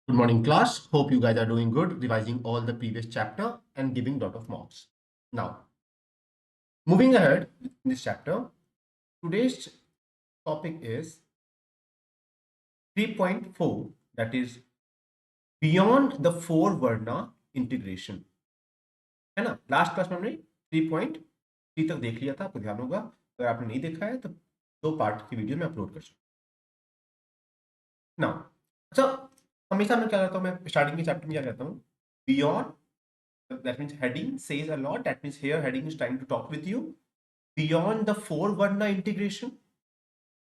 Good morning, class. Hope you guys are doing good, revising all the previous chapter and giving lot of marks. Now, moving ahead in this chapter, today's topic is 3.4, that is beyond the four Varna integration. है ना? Last class में हमने 3.3 तक देख लिया था, आपको ध्यान होगा. अगर आपने नहीं देखा है तो 2 पार्ट की वीडियो में अपलोड कर सकते. नाउ अच्छा, हमेशा मैं क्या करता हूँ, मैं स्टार्टिंग के चैप्टर में क्या कहता हूँ, beyond, that means heading says a lot. That means here heading is trying to talk with you beyond the four Varna integration.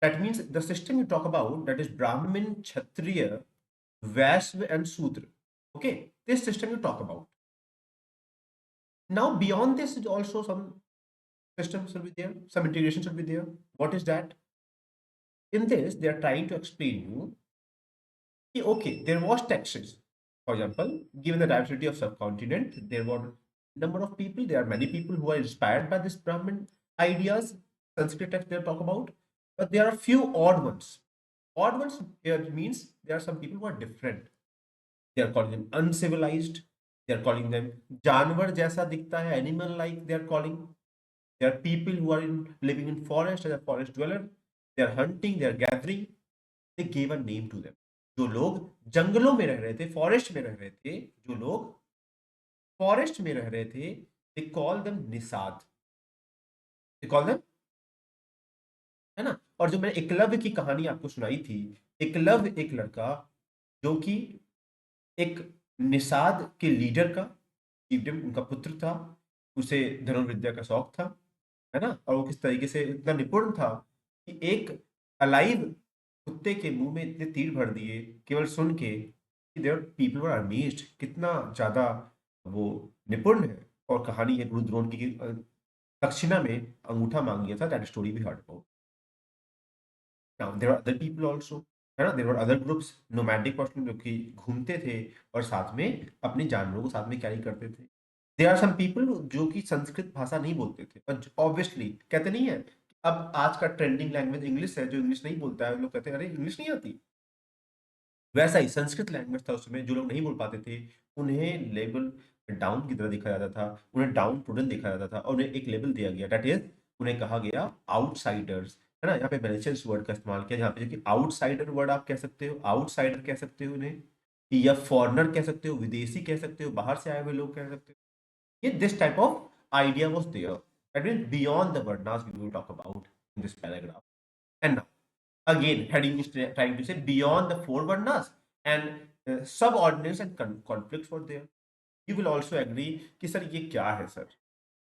That means the system you talk about, that is Brahmin, Kshatriya, Vaishya and Sudra. Okay, this system you talk about. Now beyond this is also some systems will be there, some integration should be there. What is that? In this they are trying to explain you, okay, there was taxes. For example, given the diversity of subcontinent, there were number of people. There are many people who are inspired by this Brahmin ideas, Sanskrit text they talk about, but there are few odd ones. Odd ones here means there are some people who are different. They are calling them uncivilized. They are calling them जानवर जैसा दिखता है, animal like they are calling. There are people who are living in forest as a forest dweller. They are hunting. They are gathering. They gave a name to them. जो लोग जंगलों में रह रहे थे, फॉरेस्ट में रह रहे थे, जो लोग फॉरेस्ट में रह रहे थे, they call them Nishad, they call them, है ना. और जो मैंने एकलव्य की कहानी आपको सुनाई थी, एकलव्य एक लड़का जो कि एक निषाद के लीडर का, उनका पुत्र था, उसे धनुर्विद्या का शौक था, है ना. और वो किस तरीके से इतना निपुण था कि एक अलाइव कुत्ते के मुंह में इतने तीर भर दिए केवल सुन के, देयर पीपल वर अमेज्ड, कितना ज्यादा वो निपुण है. और कहानी है गुरु द्रोण की दक्षिणा में अंगूठा मांग लिया था. That story we heard about. Now there are other people also, है ना. There were other groups, nomadic person, जो कि घूमते थे और साथ में अपने जानवरों को साथ में कैरी करते थे. देयर आर सम पीपल जो कि संस्कृत भाषा नहीं बोलते थे, पर ऑब्वियसली कहते नहीं है अब आज का ट्रेंडिंग लैंग्वेज इंग्लिश है, जो इंग्लिश नहीं बोलता है लोग कहते हैं अरे इंग्लिश नहीं आती. वैसा ही संस्कृत लैंग्वेज था उसमें, जो लोग नहीं बोल पाते थे उन्हें लेवल डाउन की तरह देखा जाता था, उन्हें डाउन टूडन देखा जाता था, और उन्हें एक लेवल दिया गया, दैट इज उन्हें कहा गया आउटसाइडर्स, है ना. यहाँ पे मैलिशियस वर्ड का इस्तेमाल किया, जहाँ पे जो कि आउटसाइडर वर्ड आप कह सकते हो, आउटसाइडर कह सकते हो उन्हें, या फॉरनर कह सकते हो, विदेशी कह सकते हो, बाहर से आए हुए लोग कह सकते हो. ये this type of idea was there. That means beyond the Varnas we will talk about in this paragraph. And now, again, heading is trying to say beyond the four Varnas and subordinates and conflicts were there. You will also agree कि sir ये क्या है sir,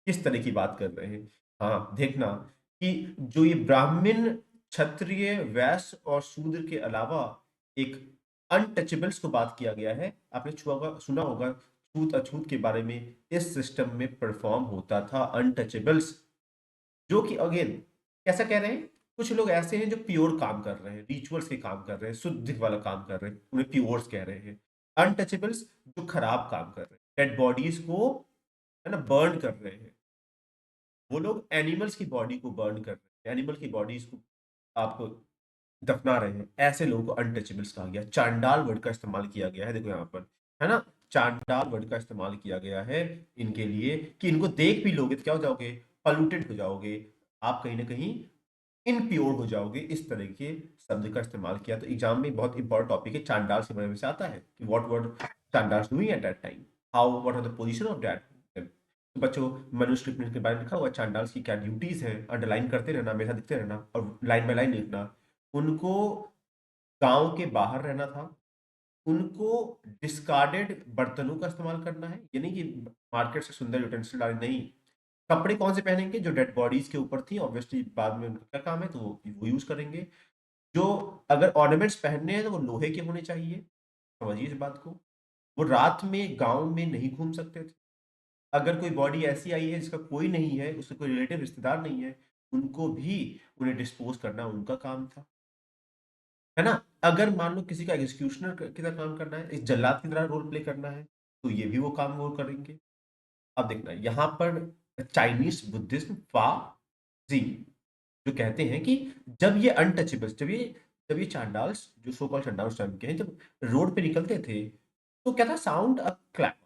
किस तरह की बात कर रहे हैं. हाँ, देखना कि जो ये ब्राह्मण, क्षत्रिय, वैश्य और शूद्र के अलावा एक अनटचेबल्स को बात किया गया है. आपने सुना होगा छूत अछूत के बारे में. इस सिस्टम में परफॉर्म होता था अनटचेबल्स, जो कि अगेन कैसा कह रहे हैं, कुछ लोग ऐसे हैं जो प्योर काम कर रहे हैं, रिचुअल्स के काम कर रहे हैं, शुद्ध वाला काम कर रहे हैं, उन्हें प्योर्स कह रहे हैं. अनटचेबल्स जो खराब काम कर रहे हैं, डेड बॉडीज को, है ना, बर्न कर रहे हैं. वो लोग एनिमल्स की बॉडी को बर्न कर रहे हैं, एनिमल की बॉडीज को आपको दफना रहे हैं. ऐसे लोगों को अनटचेबल्स कहा गया. चांडाल वर्ड का इस्तेमाल किया गया है, देखो यहाँ पर, है ना. चांडाल वर्ड का इस्तेमाल किया गया है इनके लिए कि इनको देख भी लोगे तो क्या हो जाओगे, पॉल्यूटेड हो जाओगे, आप कहीं ना कहीं इनप्योर हो जाओगे. इस तरह के शब्द का इस्तेमाल किया. तो एग्जाम में बहुत इंपॉर्टेंट टॉपिक है, चांडाल से बारे में से आता है कि what were Chandals doing at that time, how what are the position of that. तो बच्चों, मैन्युस्क्रिप्ट के बारे में लिखा हुआ चांडाल्स की क्या ड्यूटीज हैं, अंडरलाइन करते रहना, हमेशा दिखते रहना और लाइन बाय लाइन लिखना. उनको गांव के बाहर रहना था, उनको डिस्कार्डेड बर्तनों का इस्तेमाल करना है, यानी कि मार्केट से सुंदर यूटेंसिल डाले नहीं. कपड़े कौन से पहनेंगे, जो डेड बॉडीज के ऊपर थी, ऑब्वियसली बाद में उनका क्या काम है तो वो यूज करेंगे. जो अगर ऑर्नामेंट्स पहनने हैं तो वो लोहे के होने चाहिए, समझिए इस बात को. वो रात में गांव में नहीं घूम सकते थे. अगर कोई बॉडी ऐसी आई है जिसका कोई नहीं है, उसका कोई रिलेटिव रिश्तेदार नहीं है, उनको भी उन्हें डिस्पोज करना उनका काम था, है ना. अगर मान लो किसी का एग्जीक्यूशनर की तरह काम करना है, इस जल्लाद की तरह रोल प्ले करना है, तो ये भी वो काम वो करेंगे. अब देखना यहाँ पर चाइनीज बुद्धिज्म फा जी जो कहते हैं कि जब ये अनटचेबल्स, जब ये चांडाल्स जो सो कॉल्ड चांडाल उस टाइम के हैं, जब रोड पे निकलते थे तो क्या था, sound a clap,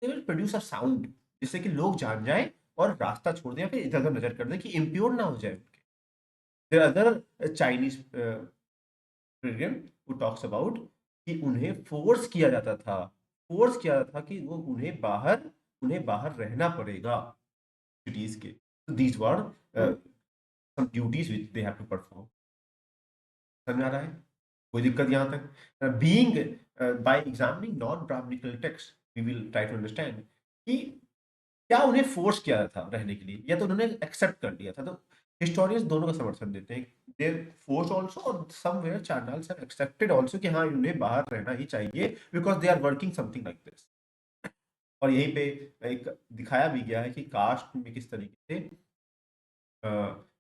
they will produce a sound जिससे कि लोग जान जाएं और रास्ता छोड़ दें या फिर इधर उधर नजर कर दें कि इम्प्योर ना हो जाए उनके। There other Chinese pilgrim who talks about कि उन्हें फोर्स किया जाता था, फोर्स किया जाता था कि वो उन्हें बाहर रहना पड़ेगा सिटीज के। These were some duties which they have to perform. समझ आ रहा है? कोई दिक्कत यहाँ तक? Being by examining non Brahmanical text we will try to understand कि क्या उन्हें फोर्स किया था रहने के लिए या तो उन्होंने एक्सेप्ट कर लिया था। तो हिस्टोरियंस दोनों का समर्थन देते हैं, दे फोर्स आल्सो और somewhere Chandals have accepted also कि हाँ उन्हें बाहर रहना ही चाहिए because they are working something like this. और यहीं पे एक दिखाया भी गया है कि कास्ट में किस तरीके से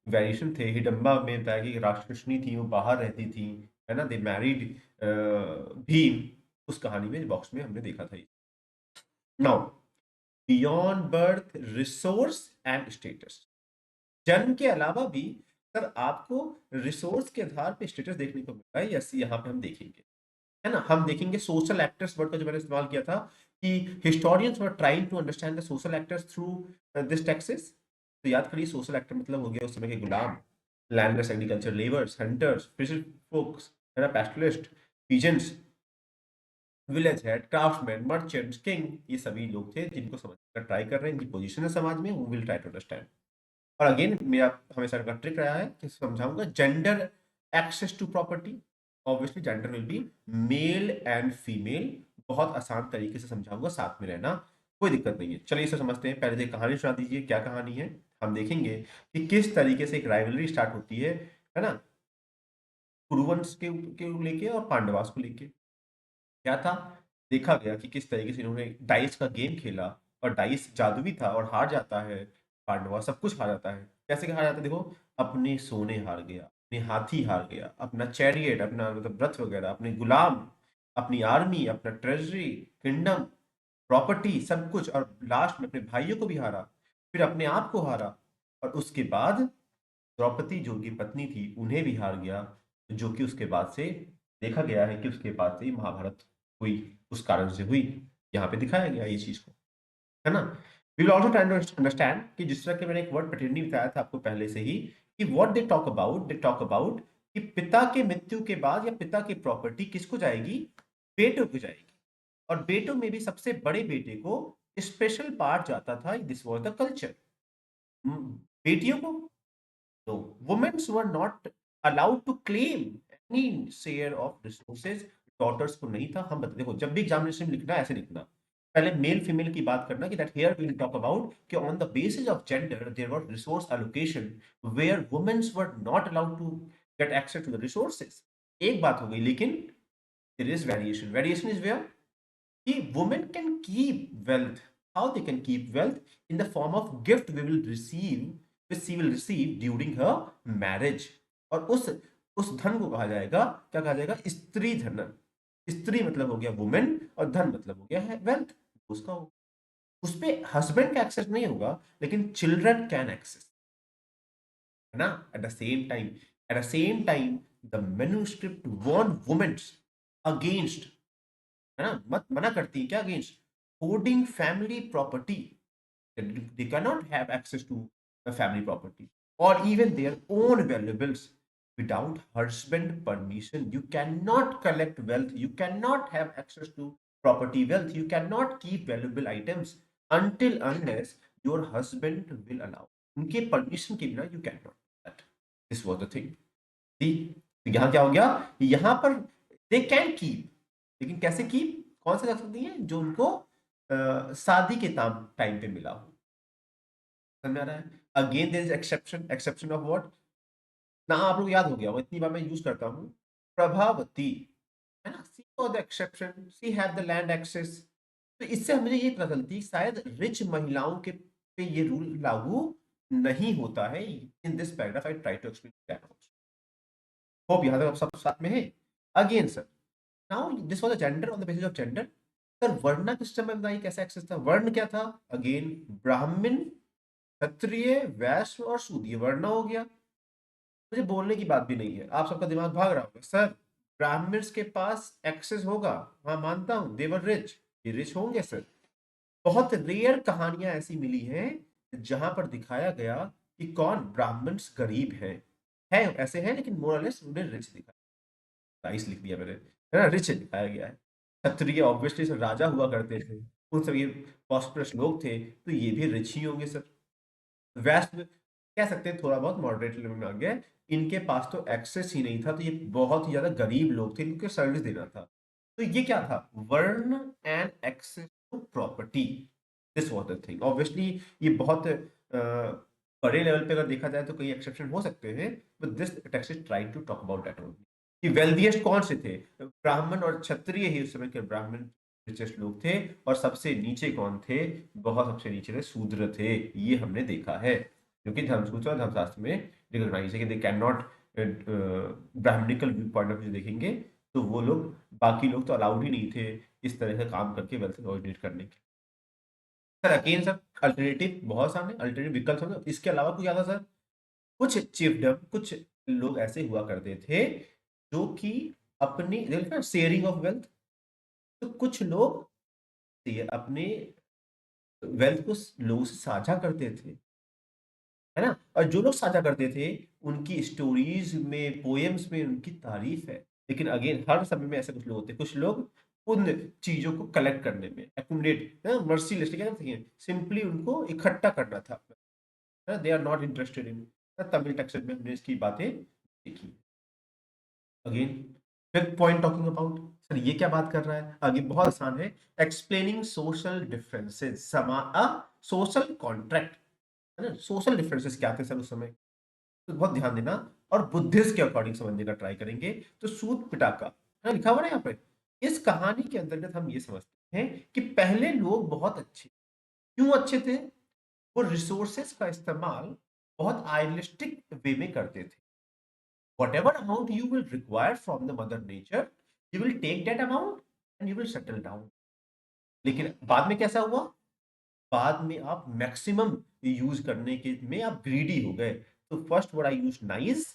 वेरिएशन थे। हिडम्बा में बताया कि राक्षसनी थी, वो बाहर रहती थी, है ना, दे मैरिड भीम, उस कहानी में बॉक्स में हमने देखा था। Now beyond birth resource and status, जन्म के अलावा भी सर आपको रिसोर्स के आधार पे स्टेटस देखने को मिलता है। यस, यहाँ पे हम देखेंगे, है ना, हम देखेंगे सोशल एक्टर्स वर्ड का जो मैंने इस्तेमाल किया था कि historians were trying to understand the social actors through this texes. तो याद करिए सोशल एक्टर मतलब हो गया उस समय के गुलाम, landless agriculture labours, hunters, fisher folks, है ना, pastoralist, peasants, village head, craftman, merchants, king, ये सभी लोग थे जिनको समझने का ट्राई कर रहे हैं, इनकी पोजीशन है समाज में, वो विल ट्राई टू अंडरस्टैंड। और अगेन मेरा हमेशा का ट्रिक रहा है कि समझाऊंगा gender access to property, obviously gender will be male and female, बहुत आसान तरीके से समझाऊंगा, साथ में रहना, कोई दिक्कत नहीं है। चलिए इसे समझते हैं। पहले एक कहानी सुना दीजिए, क्या कहानी है? हम देखेंगे कि किस तरीके से एक राइवलरी स्टार्ट होती है ना, कुरुवंश के लेके और पांडवास को लेके। क्या था, देखा गया कि किस तरीके से इन्होंने डाइस का गेम खेला और डाइस जादुई था और हार जाता है पांडवा, सब कुछ हार जाता है। कैसे हार जाता है देखो, अपने सोने हार गया, अपने हाथी हार गया, अपना चैरियट, अपना मतलब रथ वगैरह, अपने गुलाम, अपनी आर्मी, अपना ट्रेजरी, किंगडम, प्रॉपर्टी, सब कुछ, और लास्ट में अपने भाइयों को भी हारा, फिर अपने आप को हारा, और उसके बाद द्रौपदी जो उनकी पत्नी थी उन्हें भी हार गया, जो कि उसके बाद से देखा गया है कि उसके बाद से ही महाभारत हुई, उस कारण से हुई। यहाँ पे दिखाया गया ये चीज को, है ना। We will also try to understand कि जिस तरह के मैंने एक वर्ड पैटर्नी बताया था आपको पहले से ही कि व्हाट दे टॉक अबाउट कि पिता के मृत्यु के बाद या पिता की प्रॉपर्टी किसको जाएगी, बेटों को जाएगी, और बेटों में भी सबसे बड़े बेटे को स्पेशल पार्ट जाता था, दिस वाज द कल्चर। बेटियों को, no, women were not allowed to claim any share of resources, daughters को नहीं था। हम बता देखो जब भी एग्जामिनेशन में लिखना है ऐसे लिखना, पहले मेल फीमेल की बात करना कि that here we will talk about कि on the basis of gender there was resource allocation where womens were not allowed to get access to the resources. एक बात हो गई, लेकिन there is variation, variation is where कि women can keep wealth. How they can keep wealth? In the form of gift we will receive, which she will receive during her marriage. और उस धन को कहा जाएगा, क्या कहा जाएगा, स्त्री धन। स्त्री मतलब हो गया वुमेन और धन मतलब हो गया है वेल्थ, उसका हो, उस पे हस्बैंड का एक्सेस नहीं होगा लेकिन चिल्ड्रन कैन एक्सेस, है ना। At the same time the manuscript warn womens against, है ना, मत मना करती है क्या, against hoarding family property, they cannot have access to the family property or even their own valuables without husband permission. You cannot collect wealth, you cannot have access to property wealth, you cannot keep valuable items until unless your husband will allow, उनके permission के बिना you cannot do that. This was the thing. ठीक, तो यहाँ क्या हो गया, यहाँ पर दे कैन कीप, लेकिन कैसे कीप, कौन से रख सकती हैं, जो उनको शादी के टाइम पे मिला हो। समझ आ रहा है? Again there is exception, exception of what, ना आप लोग याद हो गया, वो इतनी बार मैं यूज करता हूँ, प्रभावती, है ना, she for the exception, she have the land access. तो इससे मुझे ये पता चलती शायद रिच महिलाओं के पे ये रूल लागू नहीं होता है। In this paragraph I try to explain that also. Hope यहाँ तक आप सब साथ में है। Again sir, now this was the gender, on the basis of gender. Sir varna के सिस्टम में बताइए कैसा एक्सेस था। वर्ण क्या था, अगेन ब्राह्मण, क्षत्रिय, वैश्य और शूद्र, ये वर्ण हो गया। मुझे बोलने की बात भी नहीं है, आप सबका दिमाग भाग रहा होगा सर ब्राह्मण्स के पास एक्सेस होगा, हाँ मानता हूं देवर रिच, ये रिच होंगे सर। बहुत रेयर कहानियां ऐसी मिली हैं जहां पर दिखाया गया कि कौन ब्राह्मण्स गरीब है ऐसे हैं लेकिन मोरलेस उन्हें रिच दिखाया, राइस लिख दिया मैंने, है ना, रिच दिखाया गया है। क्षत्रिय ऑब्वियसली सर राजा हुआ करते थे, उन सब ये प्रॉस्परस लोग थे, तो ये भी रिच ही होंगे सर। वेस्ट में कह सकते हैं थोड़ा बहुत मॉडरेट लेवल में आ गया, इनके पास तो एक्सेस ही नहीं था, तो ये बहुत ही ज्यादा गरीब लोग थे, इनको सर्विस देना था। तो ये क्या था, varna and access to property, this was the thing. Obviously ये बहुत बड़े लेवल पे अगर देखा जाए तो कई एक्सेप्शन हो सकते हैं, but this text is trying to talk about that only. कि वेल्दीएस्ट कौन से थे, ब्राह्मण और क्षत्रिय ही उस समय के ब्राह्मण रिचेस्ट लोग थे, और सबसे नीचे कौन थे, बहुत सबसे नीचे थे शूद्र थे, ये हमने देखा है, क्योंकि धर्मसूत्र और धर्मशास्त्र में रिकॉग्नाइज है कि they can not, Brahmanical view point of view देखेंगे तो वो लोग, बाकी लोग तो अलाउड ही नहीं थे इस तरह का काम करके वेल्थ ऑरिजिनेट करने के। सर अगेन सर अल्टरनेटिव बहुत सामने, अल्टरनेटिव विकल्प समझो, इसके अलावा कुछ ज्यादा सर, कुछ चिफडम, कुछ लोग ऐसे हुआ करते थे जो कि अपनी शेयरिंग ऑफ वेल्थ, तो कुछ लोग अपने वेल्थ को लोगों से साझा करते थे, है ना, और जो लोग साझा करते थे उनकी स्टोरीज में, पोएम्स में उनकी तारीफ है। लेकिन अगेन हर समय में ऐसे कुछ लोग होते हैं, कुछ लोग उन चीजों को कलेक्ट करने में एक्यूमुलेट, मर्सीलेसली क्या करते हैं, सिंपली उनको इकट्ठा करना था, they are not interested in, Tamil text में हमने इसकी बातें देखी। अगेन फिर पॉइंट टॉकिंग अबाउट, सर ये क्या बात कर रहा है, आगे बहुत आसान है, explaining social differences, social contract, है ना, सोशल डिफरेंसेस क्या थे सर उस समय, तो बहुत ध्यान देना, और बुद्धिस्ट के अकॉर्डिंग समझने का ट्राई करेंगे। तो सूत पिटाका, है लिखा हुआ ना यहाँ पे, इस कहानी के अंतर्गत हम ये समझते हैं कि पहले लोग बहुत अच्छे, क्यों अच्छे थे, वो रिसोर्सेस का इस्तेमाल बहुत आइडियलिस्टिक वे में करते थे। whatever amount you will require from the mother nature, you will take that amount and you will settle down। लेकिन बाद में कैसा हुआ, बाद में आप मैक्सिमम यूज करने के में आप ग्रीडी हो गए। तो first word I use nice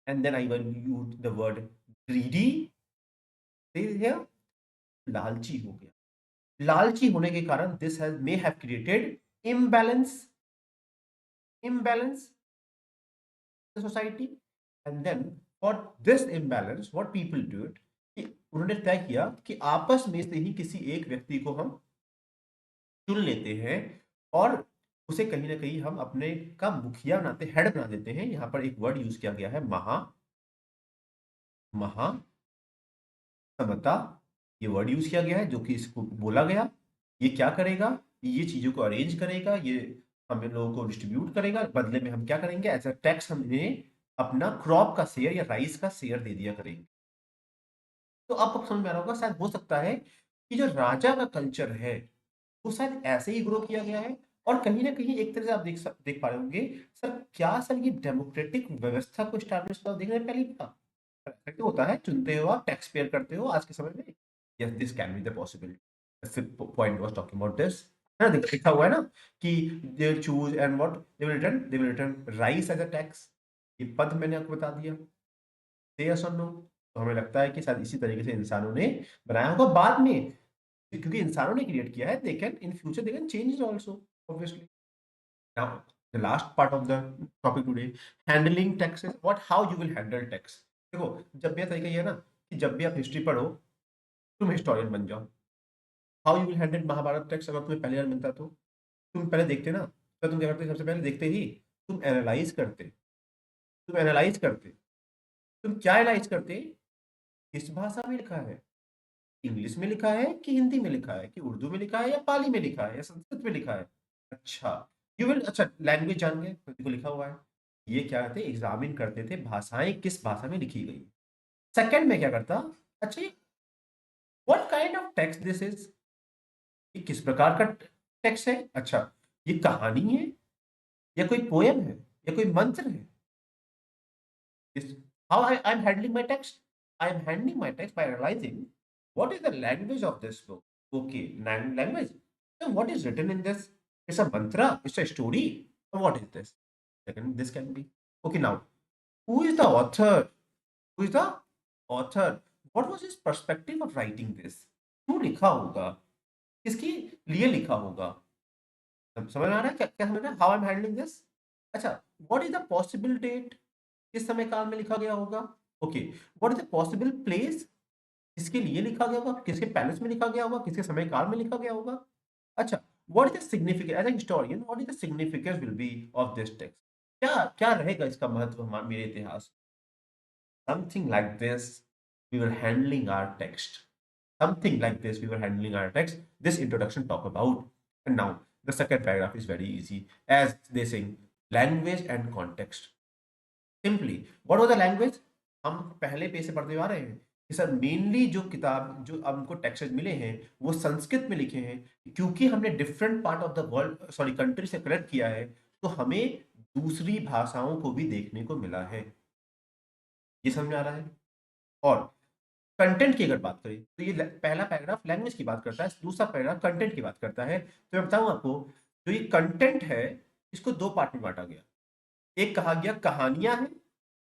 and then I will use the word greedy, लालची हो गया। लालची होने के कारण this has may have created imbalance, imbalance society, and then for this imbalance what people do it, कि उन्होंने तय किया कि आपस में से ही किसी एक व्यक्ति को हम चुन लेते हैं, और उसे कहीं ना कहीं हम अपने का मुखिया बनाते, हेड बना देते हैं। यहाँ पर एक वर्ड यूज किया गया है महा समता, ये वर्ड यूज किया गया है जो कि इसको बोला गया, ये क्या करेगा, ये चीजों को अरेंज करेगा, ये हम इन लोगों को डिस्ट्रीब्यूट करेगा, बदले में हम क्या करेंगे, एज अ टैक्स हम इन्हें अपना क्रॉप का शेयर या राइस का शेयर दे दिया करेंगे। तो आपको समझ में आ रहा होगा, शायद हो सकता है कि जो राजा का कल्चर है वो शायद ऐसे ही ग्रो किया गया है, और कहीं ना कहीं एक तरह से आप देख पा रहे होंगे सर, क्या सर ये डेमोक्रेटिक व्यवस्था को स्टैब्लिश देखने में पहली था, तो होता है, चुनते हो आप, टैक्स पेयर करते हो आज के समय में, yes this can be the possibility, point was talking about this, है ना, लिखा हुआ है ना कि they will choose and what they will return rice as a tax, ये पद मैंने आपको बता दिया, यस और नो। तो हमें लगता है कि शायद इसी तरीके से इंसानों ने बनाया होगा बाद में, क्योंकि इंसानों ने क्रिएट किया है, they can in future they can change it also obviously. Now the last part of the topic today, handling taxes, what how you will handle tax. देखो जब भी तरीका ये है ना कि जब भी आप हिस्ट्री पढ़ो, तुम हिस्टोरियन बन जाओ, how you will handle Mahabharata tax, अगर तुम्हें पहली बार मिलता तो तुम पहले देखते ना, तो तुम क्या करते, सबसे पहले देखते ही तुम एनालाइज करते, तुम एनालाइज करते, तुम क्या एनालाइज करते, किस भाषा में लिखा है, इंग्लिश में लिखा है कि हिंदी में लिखा है कि उर्दू में लिखा है या पाली में लिखा है या संस्कृत में लिखा है, अच्छा यू विल, अच्छा लैंग्वेज जान गए तो देखो लिखा हुआ है, ये क्या करते, एग्जामिन करते थे भाषाएं किस भाषा में लिखी गई। सेकंड में क्या करता, अच्छा ये what kind of text this is, ये किस प्रकार का टेक्स्ट है, अच्छा ये कहानी है या कोई पोयम है या कोई मंत्र है, Is how I'm handling my text. I'm handling my text by analyzing what is the language of this book. Okay, language. Then what is written in this? It's a mantra. It's a story. Or what is this? Second, this can be okay. Now Who is the author? Who is the author? What was his perspective of writing this? क्यों लिखा होगा? किसके लिए लिखा होगा? समझ में आ रहा है? क्या क्या समझ रहा है? How I am handling this? अच्छा, what is the possible date? किस समय काल में लिखा गया होगा? Okay, what is the possible place? किसके लिए लिखा गया होगा? किसके पैलेस में लिखा गया होगा? किसके समय काल में लिखा गया होगा? अच्छा, what is the significance as a historian? What is the significance will be of this text? क्या क्या रहेगा इसका महत्व हमारे मेरे इतिहास? Something like this, we were handling our text. Something like this, we were handling our text. This introduction talk about. And now, the second paragraph is very easy. As they sing, language and context. Simply, what was the language? हम पहले page से पढ़ते आ रहे हैं कि sir mainly जो किताब जो हमको टेक्स्ट मिले हैं वो संस्कृत में लिखे हैं, क्योंकि हमने different part of the world sorry country से कलेक्ट किया है, तो हमें दूसरी भाषाओं को भी देखने को मिला है। ये समझ में आ रहा है? और कंटेंट की अगर बात करें तो ये पहला पैराग्राफ लैंग्वेज की बात करता है, दूसरा पैराग्राफ कंटेंट की बात करता है। तो मैं बताऊं आपको, जो ये कंटेंट है इसको दो पार्ट में बांटा गया। एक कहा गया कहानियां हैं,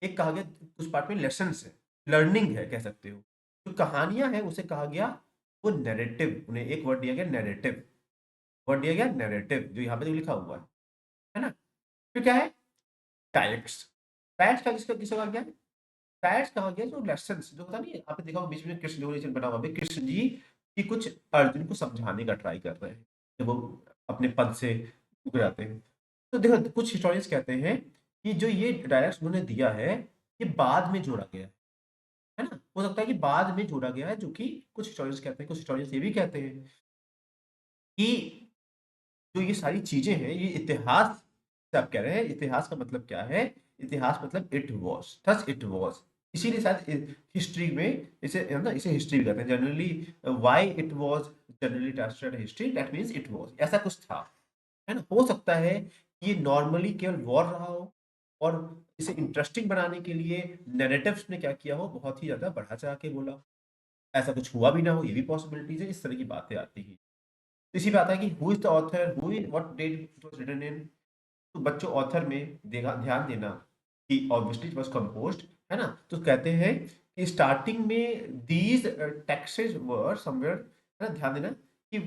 एक कहा गया उस पार्ट में लेसन है, लर्निंग है कह सकते हो। जो कहानियां हैं उसे कहा गया वो नैरेटिव, उन्हें एक वर्ड दिया गया नैरेटिव, वर्ड दिया गया नैरेटिव, जो यहाँ पे लिखा हुआ है ना। फिर क्या है? डायरेक्ट्स। डायरेक्ट्स का किसका किसका कहा गया? डायरेक्ट्स कहा गया जो लेसन्स जो होता नहीं है, आपने देखा होगा बीच में कृष्ण रिलेशन बना हुआ है, कृष्ण जी की कुछ अर्जुन को समझाने का ट्राई कर रहे हैं जब वो अपने पद से उग जाते हैं। तो देखो कुछ हिस्टोरियंस कहते हैं कि जो ये डायरेक्ट्स उन्होंने दिया है ये बाद में जोड़ा गया है ना। हो सकता है कि बाद में जोड़ा गया है, जो कि कुछ हिस्टोरियंस कहते हैं। कुछ हिस्टोरियंस ये भी कहते हैं कि जो ये सारी चीजें हैं ये इतिहास से आप कह रहे हैं। इतिहास का मतलब क्या है? इतिहास मतलब it was, thus it was. इसीलिए शायद हिस्ट्री में इसे है ना, इसे हिस्ट्री भी कहते हैं generally. Why it was generally translated history, that means it was, ऐसा कुछ था, है ना। हो सकता है कि ये नॉर्मली केवल वॉर रहा हो और इसे इंटरेस्टिंग बनाने के लिए नैरेटिव्स ने क्या किया हो, बहुत ही ज्यादा बढ़ा चढ़ा के बोला। ऐसा कुछ हुआ भी ना हो, ये भी पॉसिबिलिटीज है। इस तरह की बातें आती हैं। इसी बात है कि who is the author, who is what date it was written in. तो बच्चों ऑथर में देगा ध्यान देना कि ऑब्वियसली इट वाज कंपोज्ड, है ना। तो कहते हैं कि स्टार्टिंग में दीज टेक्स्ट्स वर समवेयर, है ना, ध्यान देना कि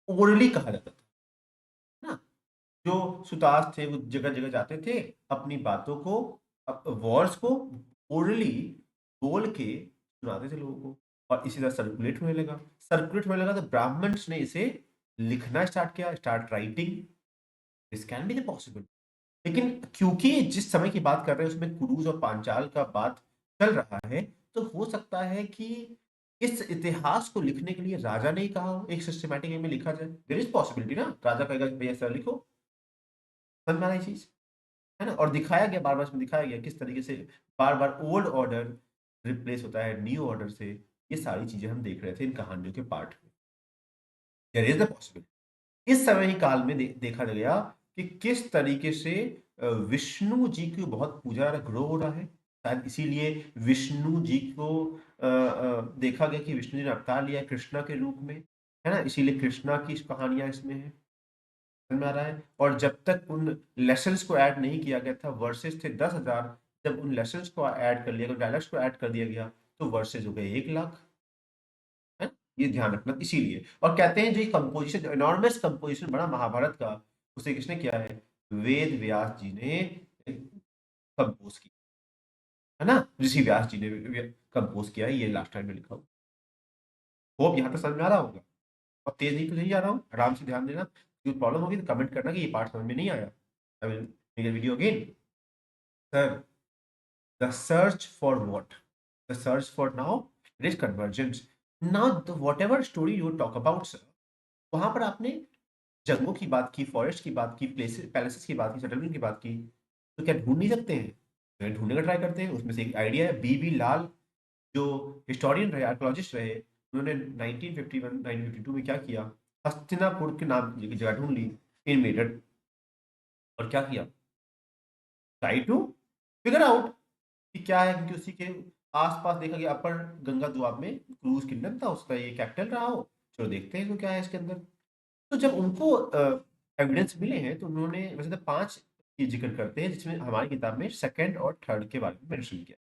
ओरली कहा जाता था, है ना। जो सुतार थे वो जगह जगह जाते थे, अपनी बातों को वर्ड्स को ओरली बोल के सुनाते थे लोगों को, और इसी तरह सर्कुलेट होने लगा। सर्कुलेट होने लगा तो ब्राह्मण्स ने इसे लिखना स्टार्ट किया, start writing. This can be the possible. लेकिन क्योंकि जिस समय की बात कर रहे हैं उसमें कुरुज और पांचाल का बात चल रहा है, तो हो सकता है कि इस इतिहास को लिखने के लिए राजा ने ही कहा हो, एक सिस्टमैटिक वे में लिखा जाए। देयर इज पॉसिबिलिटी ना, राजा कहेगा कि भैया सर लिखो। समझ में आ रही चीज, है ना। और दिखाया गया बार बार, इसमें दिखाया गया किस तरीके से बार बार ओल्ड ऑर्डर रिप्लेस होता है न्यू ऑर्डर से। ये सारी चीजें हम देख रहे थे इन कहानियों के पार्ट में। There is the possibility. इस समय ही काल में देखा गया कि किस तरीके से विष्णु जी की बहुत पूजा ग्रो हो रहा है। शायद इसीलिए विष्णु जी को देखा गया कि विष्णु जी ने अवतार लिया है कृष्णा के रूप में, है ना। इसीलिए कृष्णा की कहानियां इसमें है, समझ में आ रहा है। और जब तक उन लेसन्स को ऐड नहीं किया गया था, वर्सेस थे 10,000, जब उन लेसन्स को ऐड कर लिया गया, डायलॉग्स को ऐड कर दिया गया, तो वर्सेस हो गए 1 लाख, है। ये ध्यान रखना इसीलिए। और कहते हैं जो ये कंपोजिशन, जो एनॉर्मस कंपोजिशन बड़ा महाभारत का, उसे किसने किया है? वेद व्यास जी ने कंपोज किया, है ना। ऋषि व्यास जी ने कंपोज किया है। ये लास्ट टाइम में लिखा हुआ। होप यहाँ तक समझ में आ रहा होगा। और तेज नहीं तो नहीं जा रहा हूँ, आराम से ध्यान देना। कोई प्रॉब्लम होगी तो कमेंट करना कि ये पार्ट समझ में नहीं आया। I will make a video again. Sir, the search for what? The search for now it is convergence. Now the whatever story you talk about sir, वहां पर आपने जंगलों की बात की, फॉरेस्ट की बात की, प्लेसेस पैलेसेस की बात की, सेटलमेंट की बात की, तो क्या ढूंढ नहीं सकते हैं? तो ढूंढने का ट्राई करते हैं। उसमें से एक आइडिया है, बी लाल जो हिस्टोरियन रहे, आर्कोलॉजिस्ट रहे, उन्होंने 1951 1952 में क्या किया, हस्तिनापुर के नाम की जगह ढूंढ ली, इनवेडेड, और क्या किया, ट्राई टू फिगर आउट कि क्या है। क्योंकि उसी के आसपास देखा गया अपर गंगा दुआब में क्रूज किंगडम था, उसका ये कैपिटल रहा हो। चलो देखते हैं तो क्या है इसके अंदर। तो जब उनको एविडेंस मिले हैं तो उन्होंने वैसे तो 5 की जिक्र करते हैं जिसमें हमारी किताब में सेकंड और थर्ड के बारे में मेंशन किया।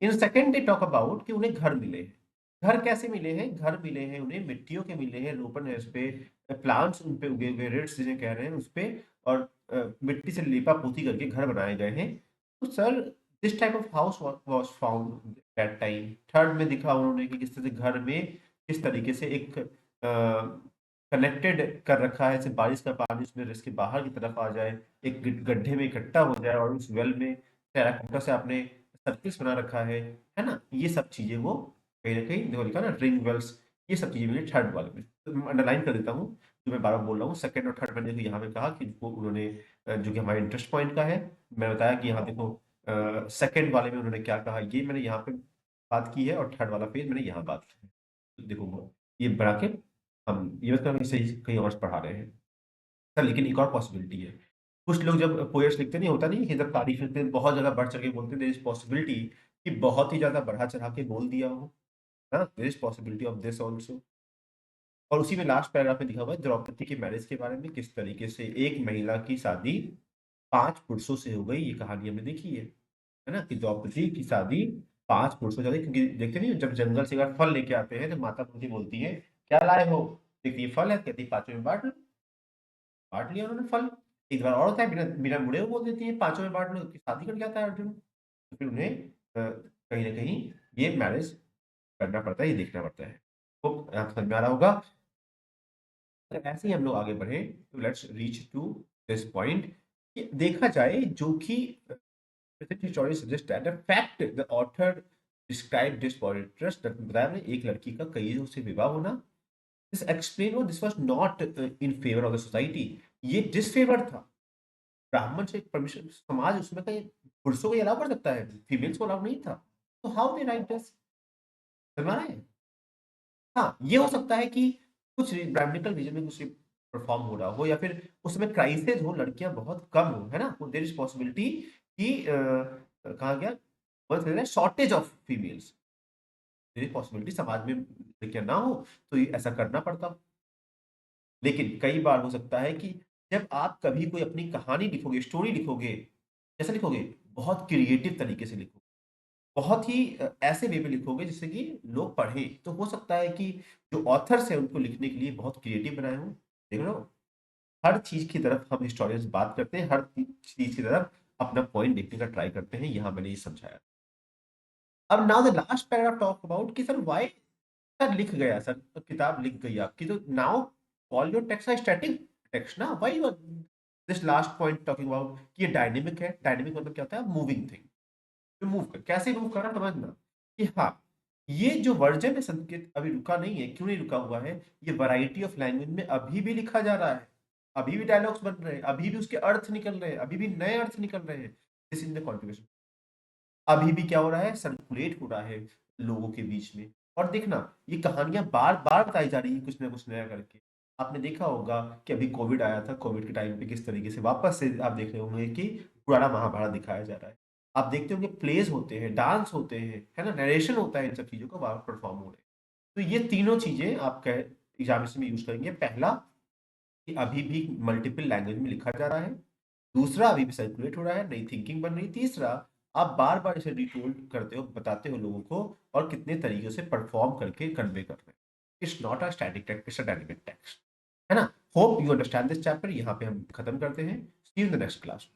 In second they talk about कि उन्हें घर मिले हैं। घर कैसे मिले हैं? घर मिले हैं उन्हें मिट्टियों के मिले हैं, रोपन है उस पे, प्लांट्स उन पे उगे हुए, रेड्स जिन्हें कह रहे हैं उस पे, और मिट्टी से लीपा-पोती करके घर बनाए गए हैं। तो sir this type of house was found that time. Third में दिखा उन्होंने कि किस तरह से घर में किस तरीके से एक कनेक्टेड कर रखा है, जैसे बारिश का पानी उसमें रिस के बाहर की तरफ आ जाए, एक गड्ढे में इकट्ठा हो जाए और उस वेल में टेराकोटा से आपने सर्किल्स बना रखा है ना? ये सब चीज़ें वो कहीं न कहीं देखो लिखा ना रिंग वेल्स, ये सब चीज़ें मिली थर्ड वाले में। तो मैं अंडरलाइन कर देता हूँ, जो मैं बार-बार बोल रहा हूँ। सेकंड और थर्ड मैंने देखो यहाँ पे कहा कि वो उन्होंने जो कि हमारे इंटरेस्ट पॉइंट का है, मैंने बताया कि यहाँ देखो सेकंड वाले में उन्होंने क्या कहा, ये मैंने यहाँ पे बात की है और थर्ड वाला पेज मैंने यहाँ बात की है। तो देखो वो ये ब्रैकेट हम ये मतलब सही कहीं और से पढ़ा रहे हैं। सर लेकिन एक और पॉसिबिलिटी है। कुछ लोग जब पोएट्स लिखते नहीं होता नहीं कि जब तारीफ लिखते हैं बहुत ज़्यादा बढ़ चढ़ के बोलते हैं, देयर इज़ पॉसिबिलिटी कि बहुत ही ज़्यादा बढ़ा चढ़ा के बोल दिया हो, है ना? There is possibility of this also. और उसी में लास्ट पैराग्राफ में लिखा हुआ है द्रौपदी के मैरिज के बारे में, किस तरीके से एक महिला की शादी 5 पुरुषों से हो गई, ये कहानी हमने देखी है ना? कि द्रौपदी की शादी 5 पुरुषों से हो गई, क्योंकि देखते नहीं हो जब जंगल से अगर फल लेके आते हैं तो माता कुंती बोलती है, "क्या लाए हो?" देखते ये फल है, कहती है, "पाँचों में बाँट लो।" बाँट लिया उन्होंने फल। एक बार और होता है बिना बिना मुड़े हुए बोल देती है, "पाँचों में बाँट लो।" कि शादी करके आता है अर्जुन। तो फिर उन्हें कहीं न कहीं ये मैरेज करना पड़ता है, ये देखना पड़ता है। तो आपको समझ में आ रहा होगा। तो ऐसे ही हम लोग आगे बढ़े तो let's reach to this point कि देखा जाए जो कि historian suggest that the fact the author describe this polyandry बताया हमने एक लड़की का कईयों से विवाह होना, दिस एक्सप्लेन वो this was not in favour of the society, ये डिसफेवर था। ब्राह्मण से परमिशन समाज उसमें कहीं पुरुषों को ही अलाउ कर सकता है, फीमेल्स को अलाउ नहीं था। तो हाउ दे राइट दिस? समझ में आ रहा है? हाँ, ये हो सकता है कि कुछ ब्राह्मणिकल रीजन में कुछ परफॉर्म हो रहा हो या फिर उसमें क्राइसिस हो, लड़कियाँ बहुत कम हो, है ना? तो देयर इज़ पॉसिबिलिटी कि कहा गया वर्ड है shortage of females, there is possibility समाज में लड़कियाँ ना हो, तो ये ऐसा करना पड़ता। लेकिन कई बार हो सकता है कि जब आप कभी कोई अपनी कहानी लिखोगे, स्टोरी लिखोगे, कैसे लिखोगे? बहुत क्रिएटिव तरीके से लिखोगे। बहुत ही ऐसे वे में लिखोगे जिससे कि लोग पढ़ें। तो हो सकता है कि जो ऑथर्स हैं उनको लिखने के लिए बहुत क्रिएटिव बनाए हों। देख रहे हो? हर चीज़ की तरफ हम हिस्टोरियंस बात करते हैं, हर चीज़ की तरफ अपना पॉइंट देखने का ट्राई करते हैं। यहाँ मैंने ये समझाया। अब now the last paragraph talk about कि सर व्हाई सर लिख गया सर, तो किताब लिख गई आपकी, तो now call your text a static text ना, why you are this last point talking about कि ये डायनामिक है। डायनामिक मतलब क्या होता है? Moving thing. जो मूव कर कैसे मूव कर रहा है समझना कि हाँ, ये जो वर्जन है संस्कृत अभी रुका नहीं है। क्यों नहीं रुका हुआ है? ये वैरायटी ऑफ लैंग्वेज में अभी भी लिखा जा रहा है, अभी भी डायलॉग्स बन रहे हैं, अभी भी उसके अर्थ निकल रहे हैं, अभी भी नए अर्थ निकल रहे हैं। दिस इन द कॉन्ट्रीब्यूशन अभी भी क्या हो रहा है? सर्कुलेट हो रहा है लोगों के बीच में। और देखना ये कहानियां बार बार बताई जा रही है कुछ ना कुछ नया करके। आपने देखा होगा कि अभी कोविड आया था, कोविड के टाइम पे किस तरीके से वापस से आप देख रहे होंगे कि पुराना महाभारत दिखाया जा रहा है। आप देखते होंगे प्लेस होते हैं, डांस होते हैं, है ना, नरेशन होता है, इन सब चीजों का बार परफॉर्म हो रहे हैं। तो ये तीनों चीजें आप कह एग्जामिनेशन में यूज करेंगे। पहला कि अभी भी मल्टीपल लैंग्वेज में लिखा जा रहा है। दूसरा अभी भी सर्कुलेट हो रहा है, नई थिंकिंग बन रही। तीसरा आप बार-बार इसे रिटोल्ड करते हो, बताते हो लोगों को और कितने तरीकों से परफॉर्म करके कन्वे कर रहे हैं। It's not a static text, it's a dynamic text. है ना? Hope you understand this chapter. यहाँ पे हम खत्म करते हैं। See you in the next class.